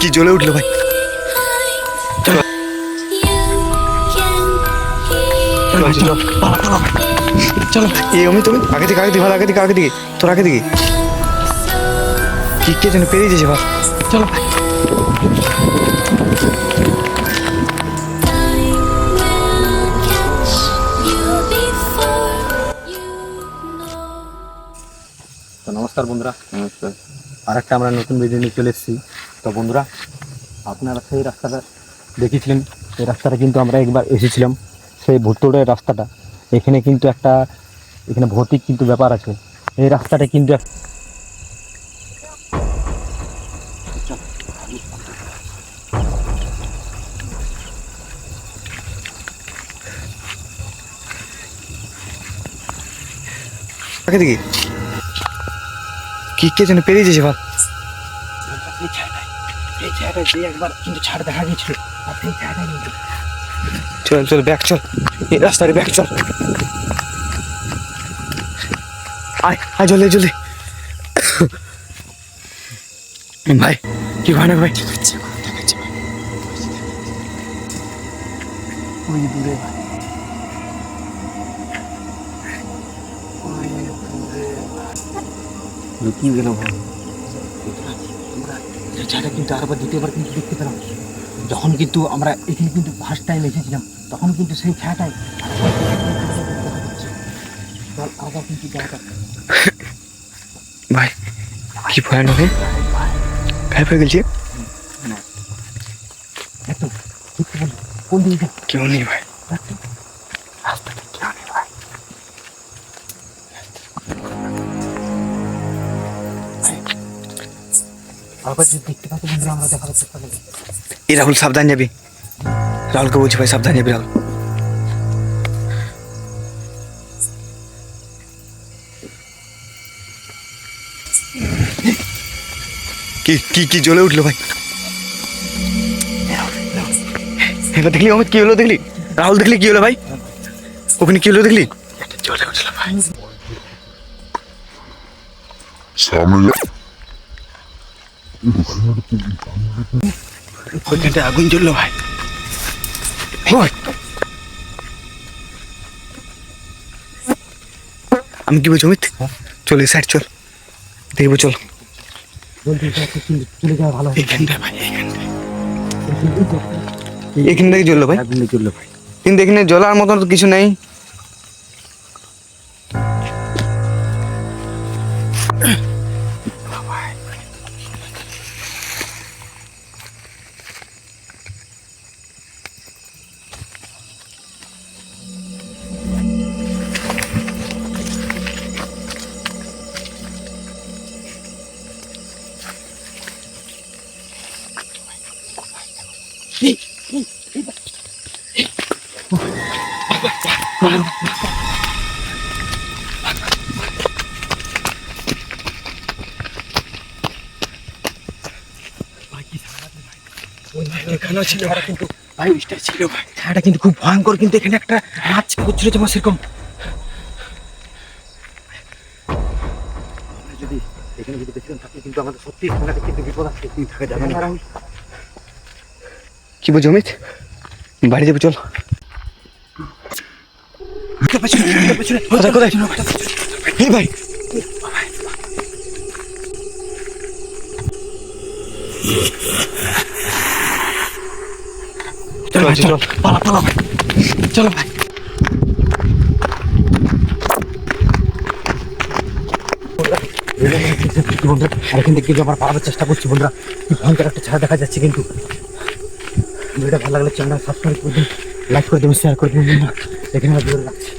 কি জ্বলে উঠলো ভাই। চলো এই আমি তুমি আগে দিকে ভালো আগে দিকে তোর আগে দিকে কি কে যেন পেরিয়ে যাচ্ছে ভাই। চলো তো নমস্কার বন্ধুরা, নমস্কার। আর একটা আমরা নতুন ভিডিও নিয়ে চলে এসেছি। তো বন্ধুরা, আপনারা সেই রাস্তাটা দেখেছিলেন, এই রাস্তাটা কিন্তু আমরা একবার এসেছিলাম, সেই ভুট্টোড়ের রাস্তাটা। এখানে কিন্তু এখানে ভৌতিক কিন্তু ব্যাপার আছে। এই রাস্তাটা কিন্তু আগে দিকে কি কে যেন পেরিয়ে যাচ্ছে ভাই। এই জায়গায় যে একবার কিন্তু ছাড় দেখা গেছিল, আর সেই জায়গায় কিন্তু চল ব্যাক চল, এই রাস্তায় ব্যাক চল। আয় জলদি ভাই, কি ভয়ানক ভাই। ওই দূরে ভাই, লুকিয়ে গেল ভাই। জায়গা কিন্তু আরেকবার দ্বিতীয়বার কিন্তু দেখতে পেলাম, যখন কিন্তু আমরা এখানে কিন্তু ফার্স্ট টাইম এসেছিলাম, তখন কিন্তু সেই ছায়াটাই আবার কিন্তু জায়গা ভাই কি ভয়ানক গায়েব হয়ে গেছে। একদম কোন দিকে কেউ নেই ভাই, রাস্তাটা কেউ নেই ভাই। আবার যদি দেখতে পাচ্ছি বন্ধুরা, আমরা দেখার চেষ্টা করবো। এই রাহুল সাবধান যাবি, রাহুলকে বলছি ভাই সাবধান যাবি রাহুল। কি জ্বলে উঠলো ভাই। এবার দেখলি অমিত কি হলো, দেখলি রাহুল দেখলি কি হলো ভাই, ওখানে কি হলো দেখলি, জ্বলে উঠলো ভাই সামনে। ওইখানটা আগুন জ্বললো ভাই। আমি কি বলছি অমিত, চল এই সাইড চল, দেখবো চল। চলে যাওয়া ভালো। এইখানটা ভাই, এখান থেকে জ্বললো ভাই, চললো ভাই। কিন্তু এখানে জ্বলার মতন তো কিছু নেই। কিন্তু ভাই ছিল ভাই, ছায়াটা কিন্তু খুব ভয়ঙ্কর, কিন্তু এখানে একটা নাচ করছিল যেমন সেরকম। যদি এখানে যদি বেশিক্ষণ থাকি কিন্তু আমাদের সত্যি এখানে কিন্তু বিপদ আছে, থাকা যাবে না। কি বলছো অমিত, বাড়ি যাবে চল। কোথায় ভাই, চল পালা ভাই, চলো ভাই। এখান থেকে কিন্তু আমরা পালাবার চেষ্টা করছি বন্ধুরা। কি ভয়ঙ্কর একটা ছায়া দেখা যাচ্ছে। কিন্তু ভিডিওটা ভালো লাগলে চ্যানেল সাবস্ক্রাইব করে দিন, লাইক করে দেবেন, শেয়ার করে দিন বন্ধুরা। এখানে দূরে রাখছি।